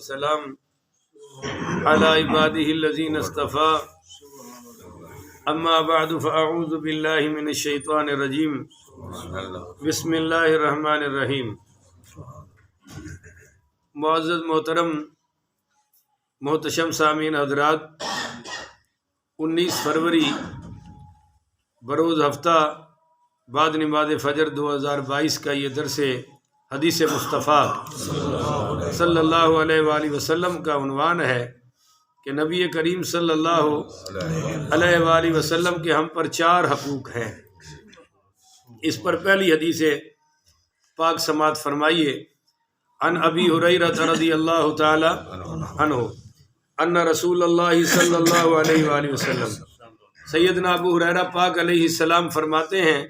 والسلام على عباده الذين اصطفى اما بعد فاعوذ بالله من الشیطان الرجیم بسم اللہ الرحمن الرحیم۔ معزز محترم محتشم سامعین حضرات، 19 فروری بروز ہفتہ بعد نماز فجر 2022 کا یہ درس حدیث مصطفیٰ صلی اللہ علیہ وآلہ وسلم کا عنوان ہے کہ نبی کریم صلی اللہ علیہ وآلہ وسلم کے ہم پر 4 حقوق ہیں۔ اس پر پہلی حدیث پاک سماعت فرمائیے۔ عن ابی ہریرہ رضی اللہ تعالی عنہ ان رسول اللہ صلی اللہ علیہ وآلہ وسلم، سیدنا ابو ہریرہ پاک علیہ السلام فرماتے ہیں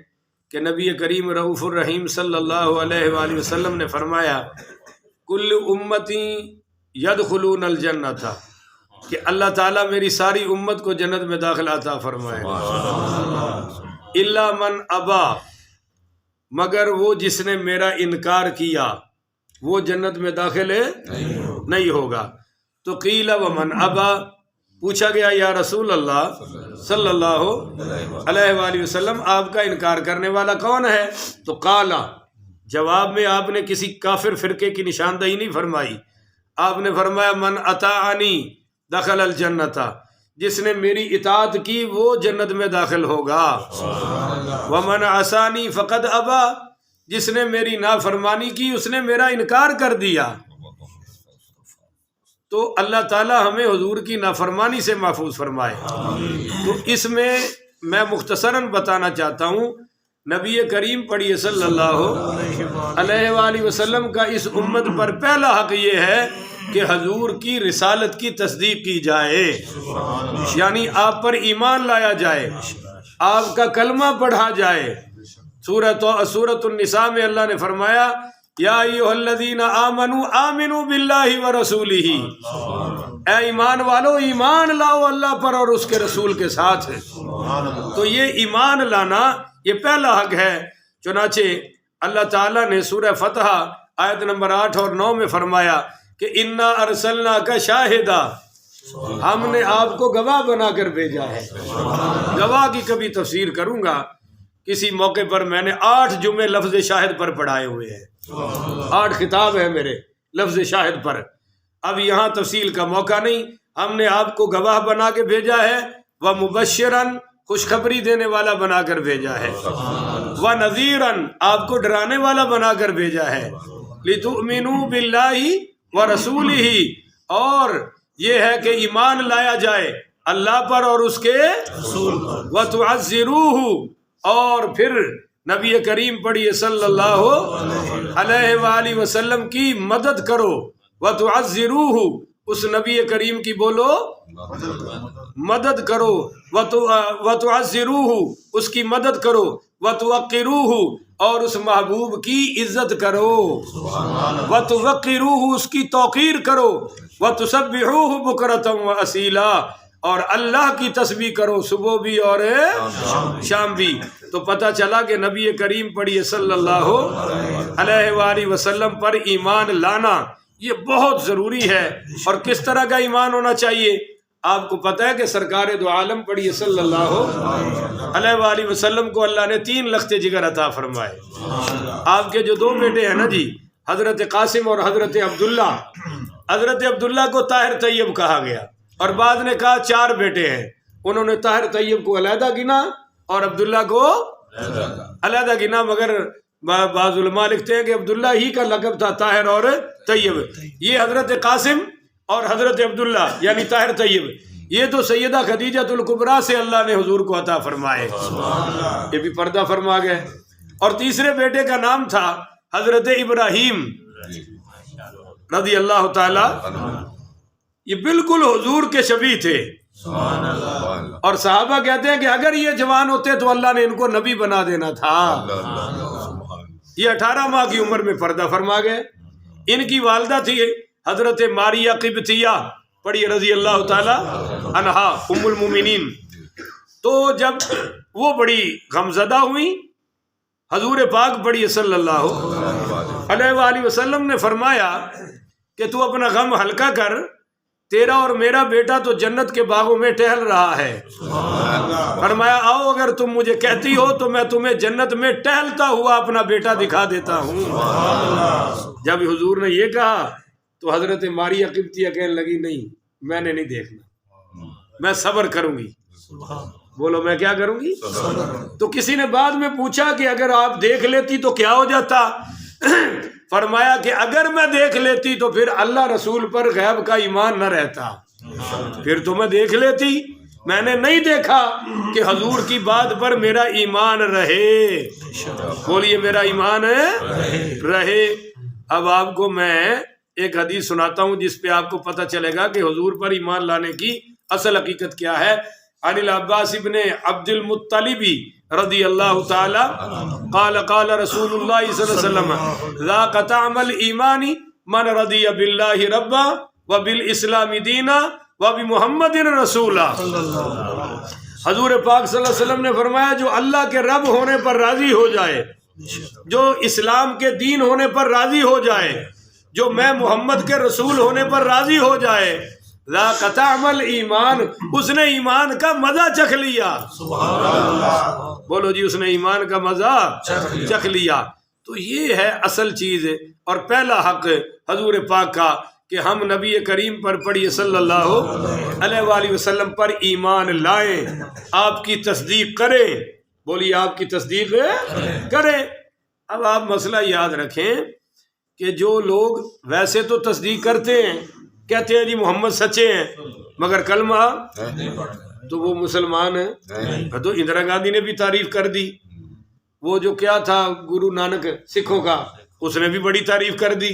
کہ نبی کریم رؤوف الرحیم صلی اللہ علیہ وآلہ وسلم نے فرمایا، کل امتی یدخلون الجنۃ، کہ اللہ تعالیٰ میری ساری امت کو جنت میں داخل عطا فرمائے، الا من ابا، مگر وہ جس نے میرا انکار کیا وہ جنت میں داخل نہیں ہوگا۔ تو قیل ومن ابا، پوچھا گیا یا رسول اللہ صلی اللہ علیہ وآلہ وسلم آپ کا انکار کرنے والا کون ہے؟ تو قالا، جواب میں آپ نے کسی کافر فرقے کی نشاندہی نہیں فرمائی، آپ نے فرمایا من اطاعنی دخل الجنت، جس نے میری اطاعت کی وہ جنت میں داخل ہوگا۔ ومن عصانی فقد ابا، جس نے میری نافرمانی کی اس نے میرا انکار کر دیا۔ تو اللہ تعالی ہمیں حضور کی نافرمانی سے محفوظ فرمائے۔ تو اس میں میں مختصراً بتانا چاہتا ہوں، نبی کریم پڑھیے صلی اللہ علیہ وآلہ وسلم کا اس امت پر پہلا حق یہ ہے کہ حضور کی رسالت کی تصدیق کی جائے، یعنی آپ پر ایمان لایا جائے، آپ کا کلمہ پڑھا جائے۔ سورۃ النساء میں اللہ نے فرمایا، یا ایھا الذین آمنوا آمنوا باللہ ورسولہ، اے ایمان والو ایمان لاؤ اللہ پر اور اس کے رسول کے ساتھ۔ تو یہ ایمان لانا یہ پہلا حق ہے۔ چنانچہ اللہ تعالیٰ نے سورہ فتح آیت نمبر 8 اور 9 میں فرمایا کہ انا ارسلناک شاہدا، ہم نے آپ کو گواہ بنا کر بھیجا ہے۔ گواہ کی کبھی تفسیر کروں گا، کسی موقع پر میں نے 8 جمعے لفظ شاہد پر پڑھائے ہوئے ہیں، 8 خطاب ہیں میرے لفظ شاہد پر۔ اب یہاں تفصیل کا موقع نہیں، ہم نے آپ کو گواہ بنا کے بھیجا ہے، ومبشراً، خوشخبری دینے والا بنا کر بھیجا ہے، ونذیراً، آپ کو ڈرانے والا بنا کر بھیجا ہے، لتؤمنوا باللہ ورسولہ، اور یہ ہے کہ ایمان لایا جائے اللہ پر اور اس کے رسول پر، وتعزروہ، اور پھر نبی کریم پڑھیے صلی اللہ علیہ وآلہ وسلم کی مدد کرو، وتعزروہ، اس نبی کریم کی بولو مدد کرو، وتعزروہ، اس کی مدد کرو، وتوقروہ، اور اس محبوب کی عزت کرو، وتوقروہ، اس کی توقیر کرو، وتسبحوہ بکرۃ واصیلا، اور اللہ کی تسبیح کرو صبح بھی اور شام بھی۔ تو پتہ چلا کہ نبی کریم پڑھیے صلی اللہ علیہ وآلہ وسلم پر ایمان لانا یہ بہت ضروری ہے۔ اور کس طرح کا ایمان ہونا چاہیے؟ آپ کو پتہ ہے کہ سرکار دو عالم پڑھیے صلی اللہ علیہ وآلہ وسلم کو اللہ نے 3 لخت جگر عطا فرمائے۔ آپ کے جو 2 بیٹے ہیں نا جی، حضرت قاسم اور حضرت عبداللہ، حضرت عبداللہ کو طاہر طیب کہا گیا، اور بعد نے کہا 4 بیٹے ہیں، انہوں نے طاہر طیب کو علیحدہ گنا اور عبداللہ کو علیحدہ گنا، مگر بعض علماء لکھتے ہیں کہ عبداللہ ہی کا لقب تھا طاہر اور طیب۔ یہ حضرت قاسم اور حضرت عبداللہ یعنی طاہر طیب، یہ تو سیدہ خدیجہ الکبریٰ سے اللہ نے حضور کو عطا فرمائے، یہ بھی پردہ فرما گئے۔ اور تیسرے بیٹے کا نام تھا حضرت ابراہیم رضی اللہ تعالی، یہ بالکل حضور کے شبیہ تھے، اور صحابہ کہتے ہیں کہ اگر یہ جوان ہوتے تو اللہ نے ان کو نبی بنا دینا تھا۔ یہ 18 ماہ کی عمر میں پردہ فرما گئے۔ ان کی والدہ تھی حضرت ماریہ قبطیہ پڑھی رضی اللہ تعالی عنہا، ام المومنین۔ تو جب وہ بڑی غمزدہ ہوئی، حضور پاک پڑھی صلی اللہ علیہ وآلہ وسلم نے فرمایا کہ تو اپنا غم ہلکا کر، تیرا اور میرا بیٹا تو جنت کے باغوں میں ٹہل رہا ہے۔ فرمایا آؤ اگر تم مجھے کہتی ہو تو میں تمہیں جنت میں ٹہلتا ہوا اپنا بیٹا دکھا دیتا ہوں۔ جب حضور نے یہ کہا تو حضرت ماریہ قبطیہ کہنے لگی نہیں میں نے نہیں دیکھنا، میں صبر کروں گی۔ بولو میں کیا کروں گی؟ تو کسی نے بعد میں پوچھا کہ اگر آپ دیکھ لیتی تو کیا ہو جاتا؟ فرمایا کہ اگر میں دیکھ لیتی تو پھر اللہ رسول پر غیب کا ایمان نہ رہتا، پھر تو میں دیکھ لیتی، میں نے نہیں دیکھا کہ حضور کی بات پر میرا ایمان رہے۔ بولیے میرا ایمان رہے۔ اب آپ کو میں ایک حدیث سناتا ہوں جس پہ آپ کو پتہ چلے گا کہ حضور پر ایمان لانے کی اصل حقیقت کیا ہے۔ عن العباس ابن عبد المطلب رضی اللہ تعالی قال قال رسول اللہ صلی اللہ علیہ وسلم ذاق طعم الایمان من رضی باللہ ربا وبالاسلام دینا وبمحمد رسولا۔ حضور پاک صلی اللہ علیہ وسلم نے فرمایا جو اللہ کے رب ہونے پر راضی ہو جائے، جو اسلام کے دین ہونے پر راضی ہو جائے، جو میں محمد کے رسول ہونے پر راضی ہو جائے، ذاق طعم الایمان، اس نے ایمان کا مزہ چکھ لیا۔ بولو جی اس نے ایمان کا مزہ چکھ لیا۔ تو یہ ہے اصل چیز اور پہلا حق حضور پاک کا کہ ہم نبی کریم پر پڑھیے صلی اللہ علیہ وآلہ وسلم پر ایمان لائیں، آپ کی تصدیق کریں۔ بولیے آپ کی تصدیق کریں۔ اب آپ مسئلہ یاد رکھیں کہ جو لوگ ویسے تو تصدیق کرتے ہیں، کہتے ہیں جی محمد سچے ہیں مگر کلمہ تو وہ مسلمان ہیں۔ تو اندرا گاندھی نے بھی تعریف کر دی، وہ جو کیا تھا گرو نانک سکھوں کا، اس نے بھی بڑی تعریف کر دی۔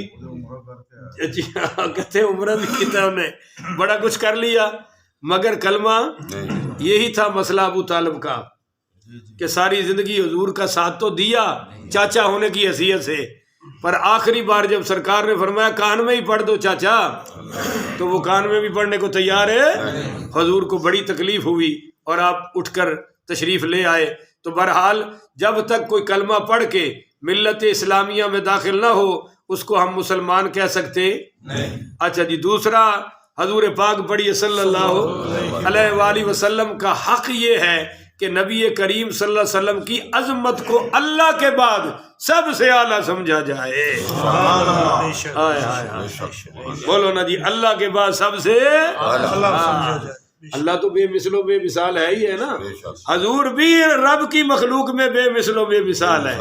جی کہتے ہیں عمرہ بھی کی تھا، انہیں بڑا کچھ کر لیا مگر کلمہ۔ یہی تھا مسئلہ ابو طالب کا کہ ساری زندگی حضور کا ساتھ تو دیا چاچا ہونے کی حیثیت سے، پر آخری بار جب سرکار نے فرمایا کان میں ہی پڑھ دو چاچا، تو وہ کان میں بھی پڑھنے کو تیار ہے۔ حضور کو بڑی تکلیف ہوئی اور آپ اٹھ کر تشریف لے آئے۔ تو بہرحال جب تک کوئی کلمہ پڑھ کے ملت اسلامیہ میں داخل نہ ہو اس کو ہم مسلمان کہہ سکتے نہیں۔ اچھا جی دوسرا حضور پاک پڑھیے صلی اللہ علیہ وآلہ وسلم کا حق یہ ہے کہ نبی کریم صلی اللہ علیہ وسلم کی عظمت کو اللہ کے بعد سب سے اعلیٰ سمجھا جائے۔ بولو نا جی اللہ کے بعد سب سے اللہ تو بے مثل و بے مثال ہے ہی ہے نا، حضور بھی رب کی مخلوق میں بے مثل و بے مثال ہے۔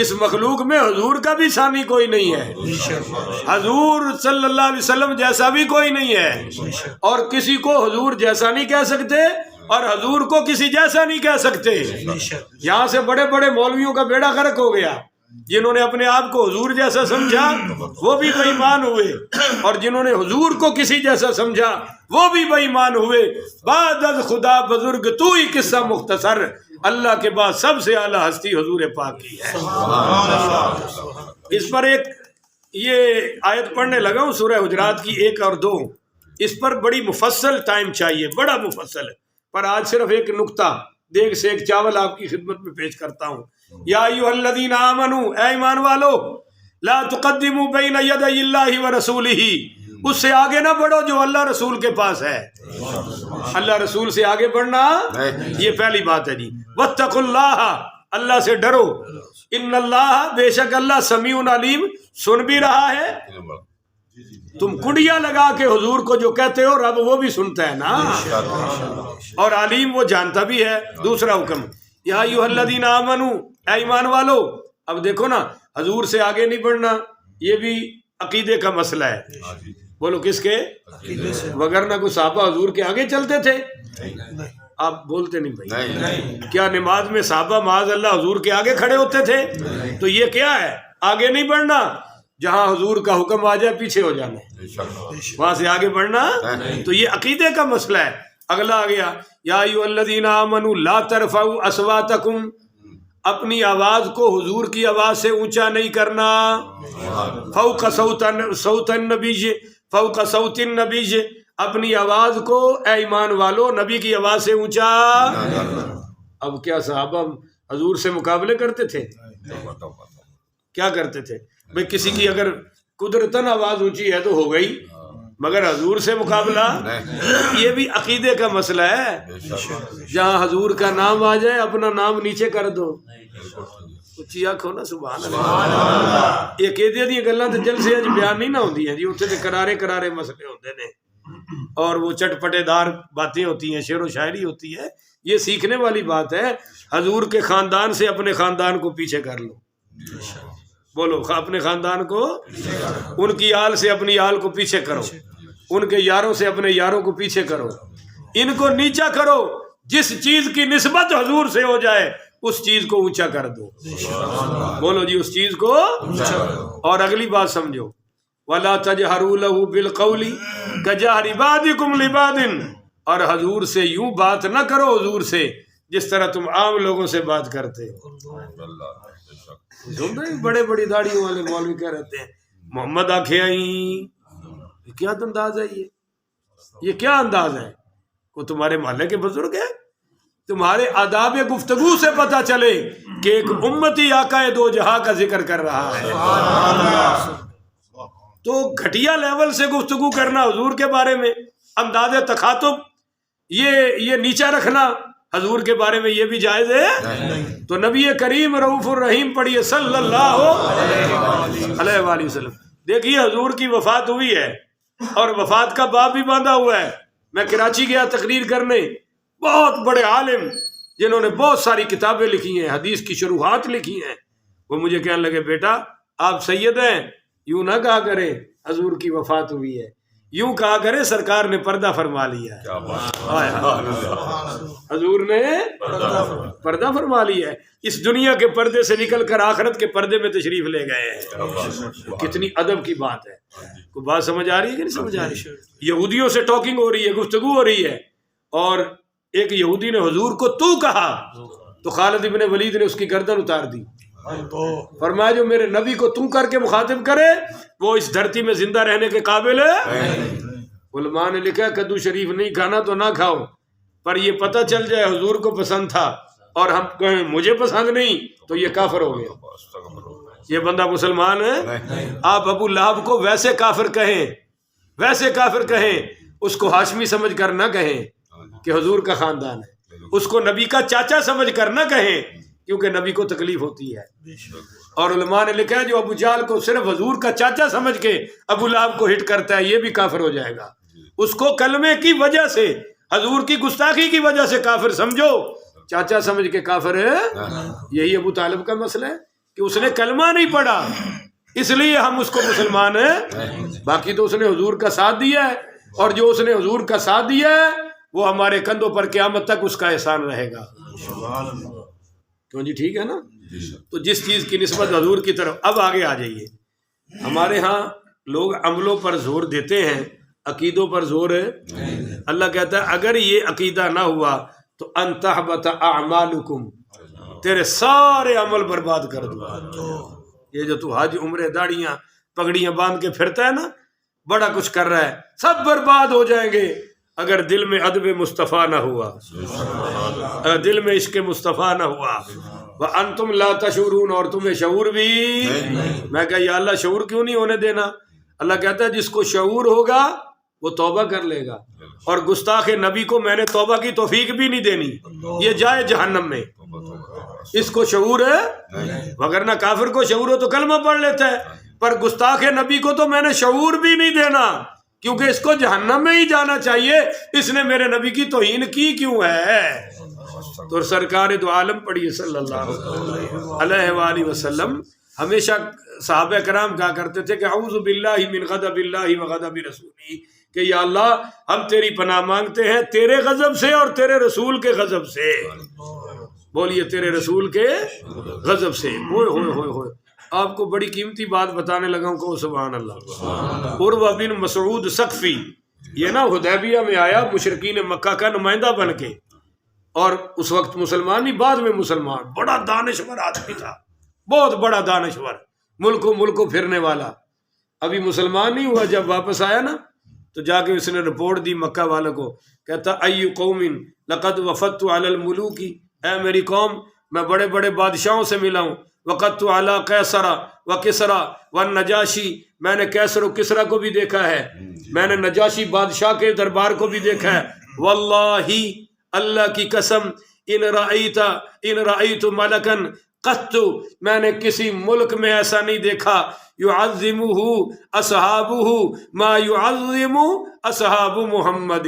اس مخلوق میں حضور کا بھی ثانی کوئی نہیں ہے، حضور صلی اللہ علیہ وسلم جیسا بھی کوئی نہیں ہے، اور کسی کو حضور جیسا نہیں کہہ سکتے اور حضور کو کسی جیسا نہیں کہہ سکتے۔ یہاں سے بڑے بڑے مولویوں کا بیڑا غرق ہو گیا، جنہوں نے اپنے آپ کو حضور جیسا سمجھا وہ بھی بے ایمان ہوئے، اور جنہوں نے حضور کو کسی جیسا سمجھا وہ بھی بے ایمان ہوئے۔ بعد از خدا بزرگ تو ہی قصہ مختصر، اللہ کے بعد سب سے اعلیٰ ہستی حضور پاک کی ہے۔ اس پر ایک یہ آیت پڑھنے لگا ہوں سورہ حجرات کی 1 اور 2، اس پر بڑی مفصل ٹائم چاہیے، بڑا مفصل ہے، پر آج صرف ایک نقطہ دیگ سے ایک چاول آپ کی خدمت میں پیش کرتا ہوں۔ یا ایھا الذین آمنوا، اے ایمان والو، لا تقدموا بین یدی اللہ ورسولہ، اس سے آگے نہ بڑھو جو اللہ رسول کے پاس ہے۔ اللہ رسول سے آگے بڑھنا یہ پہلی بات ہے جی۔ واتقوا اللہ، اللہ سے ڈرو، ان اللہ، بے شک اللہ سمیع علیم، سن بھی رہا ہے۔ تم کنڈیاں لگا کے حضور کو جو کہتے ہو رب وہ بھی سنتا ہے نا، اور علیم وہ جانتا بھی ہے۔ دوسرا حکم یا ایھا الذین آمنوا، اے ایمان والو۔ اب دیکھو نا حضور سے آگے نہیں بڑھنا یہ بھی عقیدے کا مسئلہ ہے۔ بولو کس کے؟ وگرنہ کوئی صحابہ حضور کے آگے چلتے تھے؟ آپ بولتے نہیں بھائی، کیا نماز میں صحابہ معاذ اللہ حضور کے آگے کھڑے ہوتے تھے؟ تو یہ کیا ہے؟ آگے نہیں بڑھنا، جہاں حضور کا حکم آ جائے پیچھے ہو جانا، وہاں سے آگے بڑھنا تو یہ عقیدے کا مسئلہ ہے۔ اگلا آ گیا یا ایھا الذین آمنوا لا ترفعوا اصواتکم، اپنی آواز کو حضور کی آواز سے اونچا نہیں کرنا، فوق صوت النبی، فوق صوت النبی، اپنی آواز کو اے ایمان والو نبی کی آواز سے اونچا۔ اب کیا صحابہ حضور سے مقابلے کرتے تھے؟ کیا کرتے تھے بھئی؟ کسی کی اگر قدرتاً آواز اونچی ہے تو ہو گئی، مگر حضور سے مقابلہ، یہ بھی عقیدے کا مسئلہ ہے۔ جہاں حضور کا نام آ جائے اپنا نام نیچے کر دو، اچھی آنکھو نا، سبحان اللہ۔ یہ قیدیاں دی گلاں تے جلسے اج بیان نہیں نہ ہوندیاں جی، اتنے تے کرارے کرارے مسئلے ہوندے نے اور وہ چٹپٹے دار باتیں ہوتی ہیں، شعر و شاعری ہوتی ہے۔ یہ سیکھنے والی بات ہے۔ حضور کے خاندان سے اپنے خاندان کو پیچھے کر لو، بولو اپنے خاندان کو، ان کی آل سے اپنی آل کو پیچھے کرو، ان کے یاروں سے اپنے یاروں کو پیچھے کرو، ان کو نیچا کرو۔ جس چیز کی نسبت حضور سے ہو جائے اس چیز کو اونچا کر دو، بولو جی اس چیز کو۔ اور اگلی بات سمجھو، وَلَا تَجْهَرُوا لَهُ بِالْقَوْلِ كَجَهْرِ بَعْضِكُمْ لِبَعْضٍ، اور حضور سے یوں بات نہ کرو، حضور سے جس طرح تم عام لوگوں سے بات کرتے ہو۔ بڑے بڑی داڑھیوں والے مولوی کہہ رہتے ہیں محمد آنکھیں آئیں، کیا انداز ہے یہ کیا انداز ہے؟ وہ تمہارے محلے کے بزرگ ہیں؟ تمہارے آداب گفتگو سے پتہ چلے کہ ایک امتی آقا دو جہاں کا ذکر کر رہا ہے۔ تو گھٹیا لیول سے گفتگو کرنا حضور کے بارے میں، انداز تخاطب یہ نیچا رکھنا حضور کے بارے میں، یہ بھی جائز ہے؟ تو نبی کریم رؤوف الرحیم پڑھیے صلی اللہ علیہ وآلہ وسلم۔ دیکھیے حضور کی وفات ہوئی ہے اور وفات کا باب بھی باندھا ہوا ہے۔ میں کراچی گیا تقریر کرنے، بہت بڑے عالم جنہوں نے بہت ساری کتابیں لکھی ہیں، حدیث کی شروحات لکھی ہیں، وہ مجھے کہنے لگے بیٹا آپ سید ہیں، یوں نہ کہا کریں حضور کی وفات ہوئی ہے، یوں کہا کرے سرکار نے پردہ فرما لیا ہے۔ حضور نے پردہ فرما لیا ہے، اس دنیا کے پردے سے نکل کر آخرت کے پردے میں تشریف لے گئے ہیں۔ کتنی ادب کی بات ہے، کوئی بات سمجھ آ رہی ہے کہ نہیں سمجھ آ رہی؟ یہودیوں سے ٹاکنگ ہو رہی ہے، گفتگو ہو رہی ہے، اور ایک یہودی نے حضور کو تو کہا تو خالد ابن ولید نے اس کی گردن اتار دی، فرمایا جو میرے نبی کو تم کر کے مخاطب کرے وہ اس دھرتی میں زندہ رہنے کے قابل ہے۔ علماء نے لکھا کدو شریف نہیں کھانا تو نہ کھاؤ، پر یہ پتہ چل جائے حضور کو پسند تھا اور ہم کہیں مجھے پسند نہیں تو یہ کافر ہو گیا، یہ بندہ مسلمان ہے۔ آپ ابو لہب کو ویسے کافر کہیں، اس کو ہاشمی سمجھ کر نہ کہیں کہ حضور کا خاندان ہے، اس کو نبی کا چاچا سمجھ کر نہ کہیں کیونکہ نبی کو تکلیف ہوتی ہے۔ اور علماء نے لکھا ہے جو ابو جہل کو صرف حضور کا چاچا سمجھ کے ابو لہب کو ہٹ کرتا ہے یہ بھی کافر ہو جائے گا۔ اس کو کلمے کی وجہ سے، حضور کی گستاخی کی وجہ سے کافر سمجھو، چاچا سمجھ کے کافر ہے۔ یہی ابو طالب کا مسئلہ ہے کہ اس نے کلمہ نہیں پڑھا اس لیے ہم اس کو مسلمان ہیں، باقی تو اس نے حضور کا ساتھ دیا ہے، اور جو اس نے حضور کا ساتھ دیا ہے وہ ہمارے کندھوں پر قیامت تک اس کا احسان رہے گا۔ کیوں جی ٹھیک ہے نا؟ تو جس چیز کی نسبت حضور کی طرف، اب آگے آ جائیے۔ ہمارے ہاں لوگ عملوں پر زور دیتے ہیں، عقیدوں پر زور ہے۔ اللہ کہتا ہے اگر یہ عقیدہ نہ ہوا تو ان تحبط اعمالکم، تیرے سارے عمل برباد کر دوں۔ یہ جو تو حج عمرے داڑیاں پگڑیاں باندھ کے پھرتا ہے نا، بڑا کچھ کر رہا ہے، سب برباد ہو جائیں گے اگر دل میں ادب مصطفیٰ نہ ہوا، اگر دل میں عشق مصطفیٰ نہ ہوا۔ وَأَنْتُمْ لَا تَشْعُرُونَ، اور تمہیں شعور بھی۔ میں کہا یا اللہ شعور کیوں نہیں ہونے دینا؟ اللہ کہتا ہے جس کو شعور ہوگا وہ توبہ کر لے گا، اور گستاخ نبی کو میں نے توبہ کی توفیق بھی نہیں دینی، یہ جائے جہنم میں۔ اس کو شعور ہے، وگرنہ کافر کو شعور ہو تو کلمہ پڑھ لیتا ہے، پر گستاخ نبی کو تو میں نے شعور بھی نہیں دینا کیونکہ اس کو جہنم میں ہی جانا چاہیے، اس نے میرے نبی کی توہین کی کیوں ہے؟ تو سرکار دو عالم پڑھیے صلی اللہ علیہ وآلہ وسلم ہمیشہ صحابہ کرام کہا کرتے تھے کہ اعوذ باللہ من غضب اللہ و غضب رسولہ، کہ یا اللہ ہم تیری پناہ مانگتے ہیں تیرے غضب سے اور تیرے رسول کے غضب سے۔ بولیے تیرے رسول کے غضب سے۔ ہوئے ہوئے ہوئے ہوئے، آپ کو بڑی قیمتی بات بتانے لگا ہوں، کہ سبحان اللہ۔ عروہ بن مسعود ثقفی، یہ نا حدیبیہ میں آیا مشرکین مکہ کا نمائندہ بن کے، اور اس وقت مسلمان نہیں، بعد میں مسلمان، بڑا دانشور آدمی تھا، بہت بڑا دانشور، ملکوں پھرنے والا۔ ابھی مسلمان نہیں ہوا، جب واپس آیا نا تو جا کے اس نے رپورٹ دی مکہ والوں کو، کہتا ای قوم لقد وفدت علی الملوک، اے میری قوم میں بڑے بڑے بادشاہوں سے ملا ہوں، وقت علی قیصر و کسرا و نجاشی، میں نے قیصر و کسرا کو بھی دیکھا ہے، میں نے نجاشی بادشاہ کے دربار کو بھی دیکھا ہے، واللہ اللہ کی قسم ان رأیت ملکن قط، میں نے کسی ملک میں ایسا نہیں دیکھا، یعظمہ اصحابہ ما یعظم اصحاب محمد،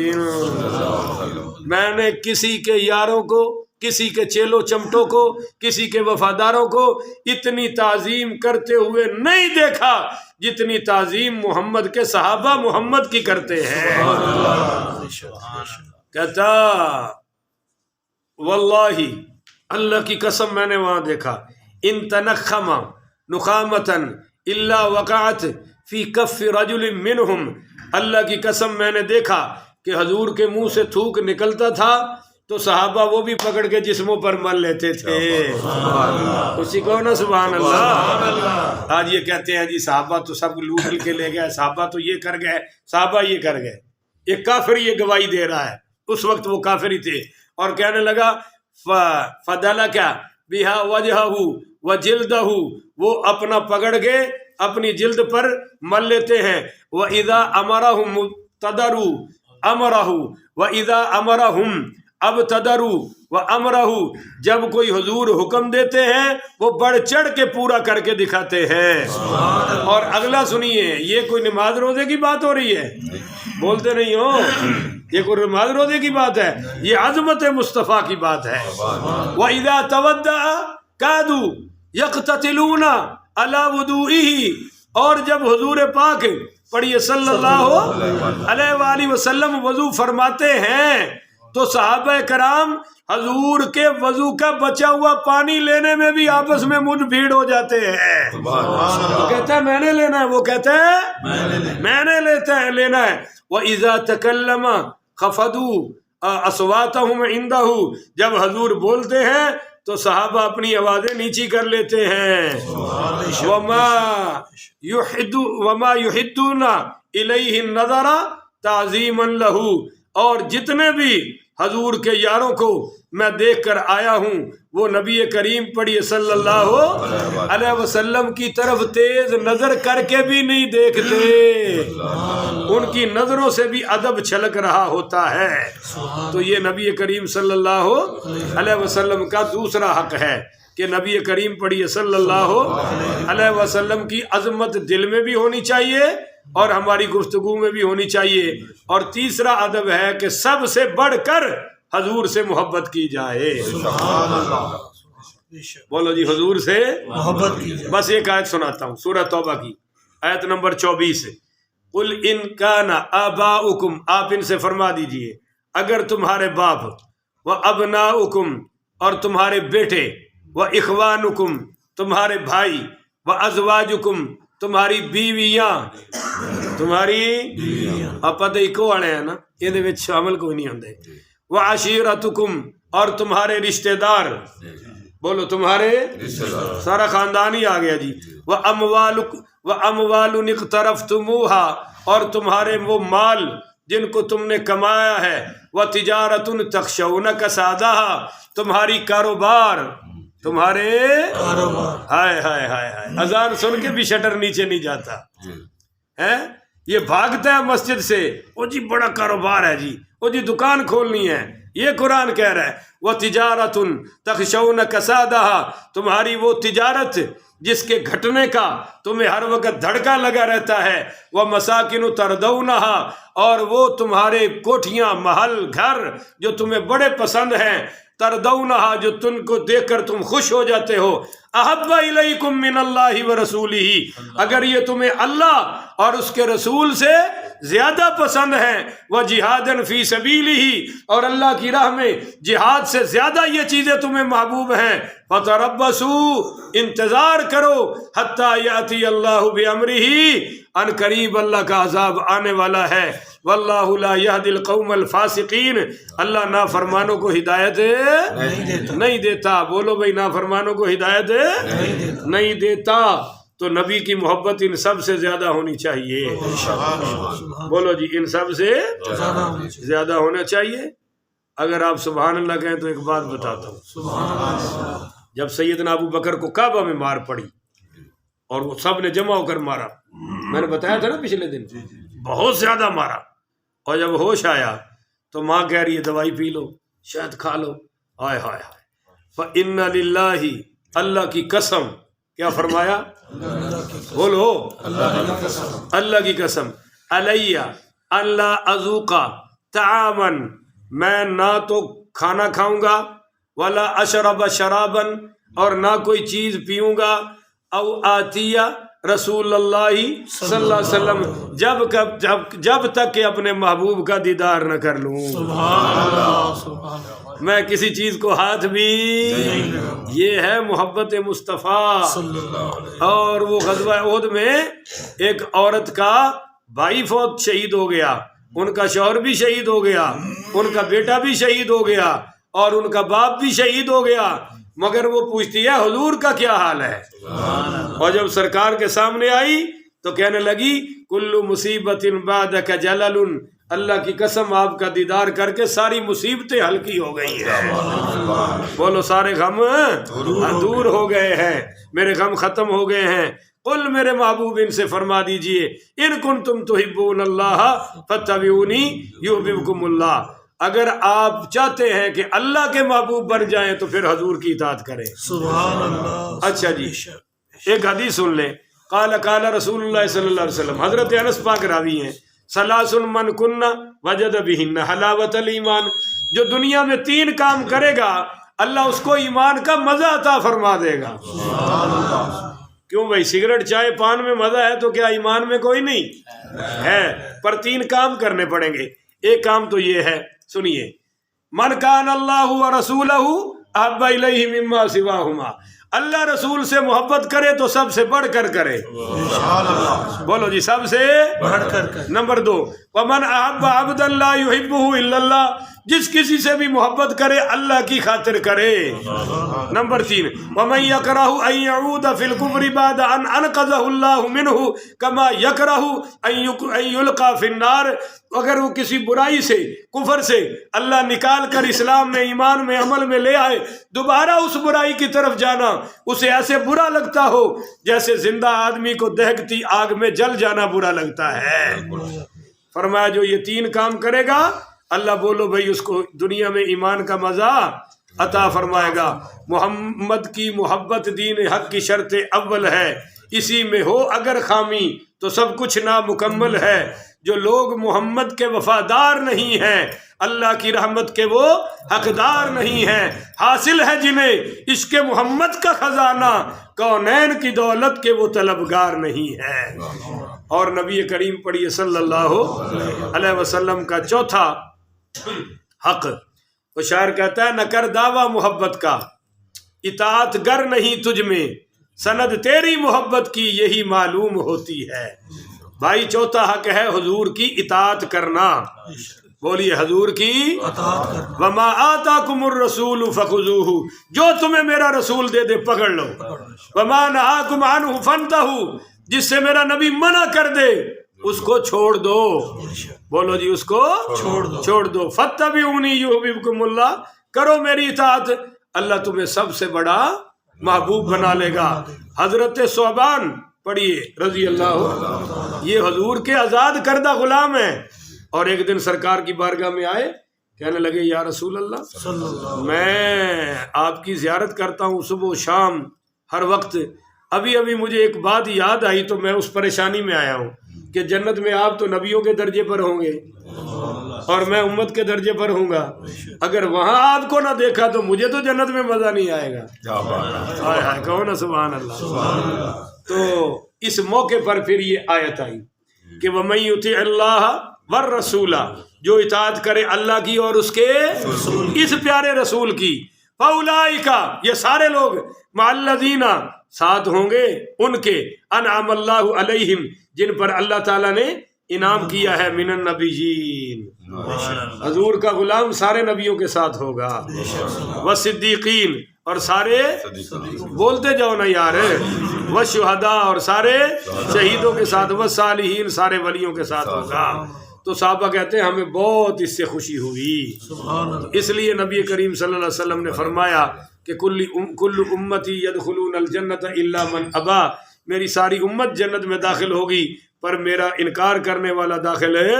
میں نے کسی کے یاروں کو، کسی کے چیلوں چمٹوں کو، کسی کے وفاداروں کو اتنی تعظیم کرتے ہوئے نہیں دیکھا جتنی تعظیم محمد کے صحابہ محمد کی کرتے ہیں۔ کہتا واللہ اللہ کی قسم میں نے وہاں دیکھا، ان تنخم نخامتن الا وقعت فی کف رجل منہم، اللہ کی قسم میں نے دیکھا کہ حضور کے منہ سے تھوک نکلتا تھا تو صحابہ وہ بھی پکڑ کے جسموں پر مل لیتے تھے۔ اسی کو نا سبحان اللہ۔ آج یہ کہتے ہیں جی صحابہ تو سب لوٹ کے لے گئے، صحابہ تو یہ کر گئے، صحابہ یہ کر گئے۔ ایک کافر یہ گواہی دے رہا ہے، اس وقت وہ کافر ہی تھے، اور کہنے لگا فَدَلَكَ بِهَا وَجْهَهُ وَجِلْدَهُ، وہ اپنا پکڑ کے اپنی جلد پر مل لیتے ہیں۔ وَإِذَا أَمَرَهُمْ ابْتَدَرُوا أَمْرَهُ وَإِذَا أَمَرَهُمْ ابْتَدَرُوا وَأَمْرَهُ، جب کوئی حضور حکم دیتے ہیں وہ بڑھ چڑھ کے پورا کر کے دکھاتے ہیں۔ اور اگلا سنیے، یہ کوئی نماز روزے کی بات ہو رہی ہے؟ بولتے نہیں ہو، یہ کوئی نماز روزے کی بات ہے، یہ عظمت مصطفیٰ کی بات ہے۔ وَإِذَا تَوَدَّعَ كَادُوا يَقْتَتِلُونَ عَلَى وُضُوئِهِ، اور جب حضور پاک پڑھیے صلی اللہ علیہ وآلہ وسلم وضو فرماتے ہیں تو صحابہ کرام حضور کے وضو کا بچا ہوا پانی لینے میں بھی آپس میں مجھ بھیڑ ہو جاتے ہیں۔ وہ کہتا ہے میں نے لینا ہے، وہ کہتا ہے میں نے لینا ہے۔ وَإِذَا تَكَلَّمَ خَفَضُوا أَصْوَاتَهُمْ عِنْدَهُ، جب حضور بولتے ہیں تو صحابہ اپنی آوازیں نیچی کر لیتے ہیں۔ وَمَا يُحِدُّونَ إِلَيْهِ النَّظَرَ تَعْظِيمًا لَهُ، اور جتنے بھی حضور کے یاروں کو میں دیکھ کر آیا ہوں وہ نبی کریم پڑھیے صلی اللہ علیہ وسلم کی طرف تیز نظر کر کے بھی نہیں دیکھتے، ان کی نظروں سے بھی ادب چھلک رہا ہوتا ہے۔ تو یہ نبی کریم صلی اللہ علیہ وسلم کا دوسرا حق ہے کہ نبی کریم پڑھیے صلی اللہ علیہ وسلم کی عظمت دل میں بھی ہونی چاہیے اور ہماری گفتگو میں بھی ہونی چاہیے۔ اور تیسرا ادب ہے کہ سب سے بڑھ کر حضور سے محبت کی جائے۔ بولو جی حضور سے محبت کی جائے۔ بس ایک آیت سناتا ہوں سورہ توبہ کی آیت نمبر 24، قُلْ إِنْ كَانَ آبَاؤُكُمْ، آپ ان سے فرما دیجئے اگر تمہارے باپ، وَأَبْنَاؤُكُمْ، اور تمہارے بیٹے، وَإِخْوَانُكُمْ، تمہارے بھائی، وَأَزْوَاجُكُمْ، تمہاری بیویاں، آپ پتہ ہی کو والے ہیں نا، یہ شامل کوئی نہیں ہوندے، وَعَشِيرَتُكُمْ، اور تمہارے رشتہ دار، بولو تمہارے سارا خاندان ہی آ گیا جی، وَأَمْوَالٌ اقْتَرَفْتُمُوهَا، اور تمہارے وہ مال جن کو تم نے کمایا ہے، وَتِجَارَةٌ تَخْشَوْنَ كَسَادَهَا، تمہاری کاروبار، تمہارے ہائے ہائے ہائے ہائے، اذان سن کے بھی شٹر نیچے نہیں جاتا ہے، یہ بھاگتا ہے مسجد سے، وہ جی بڑا کاروبار ہے جی، وہ جی دکان کھولنی ہے، یہ قرآن کہہ رہا ہے وَتِجَارَةٌ تَخْشَوْنَ كَسَادَهَا، تمہاری وہ تجارت جس کے گھٹنے کا تمہیں ہر وقت دھڑکا لگا رہتا ہے، وَمَسَاكِنُ تَرْضَوْنَهَا، اور وہ تمہارے کوٹھیاں، محل، گھر جو تمہیں بڑے پسند ہیں، تردونہا، جو تم کو دیکھ کر تم خوش ہو جاتے ہو، احب الیکم من اللہ ورسولہ، اگر یہ تمہیں اللہ اور اس کے رسول سے زیادہ پسند ہیں، وجہادن فی سبیلہ، اور اللہ کی راہ میں جہاد سے زیادہ یہ چیزیں تمہیں محبوب ہیں، فتربصوا، انتظار کرو، حتی یاتی اللہ بامرہ، ان قریب اللہ کا عذاب آنے والا ہے، واللہ لا یہدی القوم الفاسقین، اللہ نافرمانوں کو ہدایت نہیں دیتا۔ بولو بھائی نافرمانوں کو ہدایت نہیں دیتا۔ تو نبی کی محبت ان سب سے زیادہ ہونی چاہیے، بولو جی ان سب سے زیادہ ہونا چاہیے۔ اگر آپ سبحان اللہ کہیں تو ایک بات بتاتا ہوں، جب سیدنا ابو بکر کو کعبہ میں مار پڑی اور وہ سب نے جمع ہو کر مارا، میں نے بتایا تھا نا پچھلے دن، بہت زیادہ مارا، اور جب ہوش آیا تو ماں کہہ رہی ہے دوائی پی لو، شاید کھا لو، ہائے ہائے ہائے، فَإِنَّ لِلَّهِ، اللہ کی قسم، کیا فرمایا؟ بولو، اللہ کی قسم، علیہ اللہ ازوقا طعامن، میں نہ تو کھانا کھاؤں گا، ولا اشرب شرابن، اور نہ کوئی چیز پیوں گا، او آتیہ رسول اللہ صلی اللہ علیہ وسلم، جب تک کہ اپنے محبوب کا دیدار نہ کر لوں، میں کسی چیز کو ہاتھ بھی، یہ ہے محبت مصطفیٰ۔ اور وہ غزوہ احد میں ایک عورت کا بھائی فوت شہید ہو گیا، ان کا شوہر بھی شہید ہو گیا، ان کا بیٹا بھی شہید ہو گیا، اور ان کا باپ بھی شہید ہو گیا، مگر وہ پوچھتی ہے حضور کا کیا حال ہے؟ اور جب سرکار کے سامنے آئی تو کہنے لگی کل مصیبت بعدک جلل، اللہ کی قسم آپ کا دیدار کر کے ساری مصیبتیں ہلکی ہو گئی ہیں، بولو سارے غم دور ہو گئے ہیں، میرے غم ختم ہو گئے ہیں۔ قل، میرے محبوب ان سے فرما دیجئے، ان کنتم تحبون اللہ فاتبعونی یحببکم اللہ، اگر آپ چاہتے ہیں کہ اللہ کے محبوب بن جائیں تو پھر حضور کی اطاعت کریں۔ سبحان اللہ۔ اچھا جی، ایک حدیث سن لیں، قال قال رسول اللہ صلی اللہ علیہ وسلم، حضرت انس پاک راوی ہیں، ثلاث من کن وجد بہن حلاوت الایمان، جو دنیا میں 3 کام کرے گا اللہ اس کو ایمان کا مزہ عطا فرما دے گا۔ کیوں بھائی، سگریٹ چائے پان میں مزہ ہے تو کیا ایمان میں کوئی نہیں ہے؟ پر 3 کام کرنے پڑیں گے۔ ایک کام تو یہ ہے، سنیے، من کان اللہ و رسولہ احب الیہ مما سواہما، اللہ رسول سے محبت کرے تو سب سے بڑھ کر کرے، بولو جی، سب سے بڑھ کر کرے۔ نمبر 2، ومن احب عبدا لا یحبہ الا اللہ، جس کسی سے بھی محبت کرے اللہ کی خاطر کرے۔ نمبر 3، ومن یکرہ ان یعود فی الکفر بعد ان انقذہ اللہ منہ کما یکرہ ان یلقى فی النار، اگر وہ کسی برائی سے، کفر سے اللہ نکال کر اسلام میں، ایمان میں، عمل میں لے آئے، دوبارہ اس برائی کی طرف جانا اسے ایسے برا لگتا ہو جیسے زندہ آدمی کو دہکتی آگ میں جل جانا برا لگتا ہے۔ فرمایا جو یہ 3 کام کرے گا اللہ، بولو بھائی، اس کو دنیا میں ایمان کا مزہ عطا فرمائے گا۔ محمد کی محبت دین حق کی شرط اول ہے، اسی میں ہو اگر خامی تو سب کچھ نامکمل ہے۔ جو لوگ محمد کے وفادار نہیں ہیں اللہ کی رحمت کے وہ حقدار نہیں ہیں۔ حاصل ہے جنہیں عشق محمد کا خزانہ، کونین کی دولت کے وہ طلبگار نہیں ہیں۔ اور نبی کریم پڑھیے صلی اللہ علیہ وسلم کا چوتھا حق، وہ شاعر کہتا ہے، نہ کر دعویٰ محبت کا، اطاعت گر نہیں تجھ میں، سند تیری محبت کی یہی معلوم ہوتی ہے۔ بھائی چوتھا حق ہے حضور کی اطاعت کرنا، بولیے حضور کی اطاعت کرنا۔ وما آتاکم الرسول فخذوہ، جو تمہیں میرا رسول دے دے پکڑ لو، وما نہاکم عنہ فانتہوا، جس سے میرا نبی منع کر دے اس کو چھوڑ دو، بولو جی، اس کو چھوڑ دو۔ فاتبعونی یحببکم اللہ، کرو میری اطاعت، اللہ تمہیں سب سے بڑا محبوب بنا لے گا۔ حضرت ثعبان پڑھیے رضی اللہ، یہ حضور کے آزاد کردہ غلام ہیں، اور ایک دن سرکار کی بارگاہ میں آئے، کہنے لگے یا رسول اللہ، میں آپ کی زیارت کرتا ہوں صبح و شام ہر وقت، ابھی مجھے ایک بات یاد آئی تو میں اس پریشانی میں آیا ہوں کہ جنت میں آپ تو نبیوں کے درجے پر ہوں گے اور میں امت کے درجے پر ہوں گا، اگر وہاں آپ کو نہ دیکھا تو مجھے تو جنت میں مزہ نہیں آئے گا۔ ہائے ہائے، کہو نا سبحان اللہ۔ تو اس موقع پر پھر یہ آیت آئی کہ وَمَن يُطِعِ اللَّهَ وَالرَّسُولَ، جو اطاعت کرے اللہ کی اور اس کے اس پیارے رسول کی، فَأُولَٰئِكَ، یہ سارے لوگ، مَعَ الَّذِينَ، ساتھ ہوں گے ان کے، انعم اللہ علیہم، جن پر اللہ تعالیٰ نے انعام کیا ہے، من النبیین، حضور کا غلام سارے نبیوں کے ساتھ ہوگا، والصدیقین، اور سارے، بولتے جاؤ نا یار، والشہداء، اور سارے شہیدوں کے ساتھ، والصالحین، سارے ولیوں کے ساتھ ہوگا۔ تو صحابہ کہتے ہیں ہمیں بہت اس سے خوشی ہوئی، اس لیے نبی کریم صلی اللہ علیہ وسلم نے فرمایا کہ کل امتی یدخلون الجنت الا من ابا، میری ساری امت جنت میں داخل ہوگی پر میرا انکار کرنے والا داخل ہے۔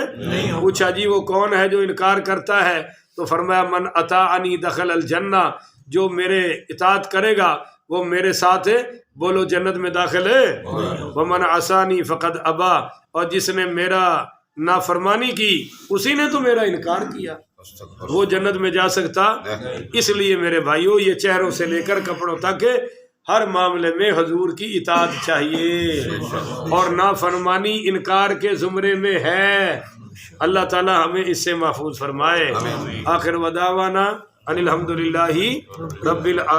پوچھا جی وہ کون ہے جو انکار کرتا ہے؟ تو فرمایا من اطاعنی دخل الجنہ، جو میرے اطاعت کرے گا وہ میرے ساتھ ہے، بولو جنت میں داخل ہے۔ ومن عصانی فقد ابا، اور جس نے میرا نافرمانی کی اسی نے تو میرا انکار کیا، وہ جنت میں جا سکتا؟ اس لیے میرے بھائیوں یہ چہروں سے لے کر کپڑوں تک ہر معاملے میں حضور کی اطاعت چاہیے، اور نافرمانی انکار کے زمرے میں ہے۔ اللہ تعالی ہمیں اس سے محفوظ فرمائے۔ آخر ودعوانا ان الحمدللہ رب العالمین۔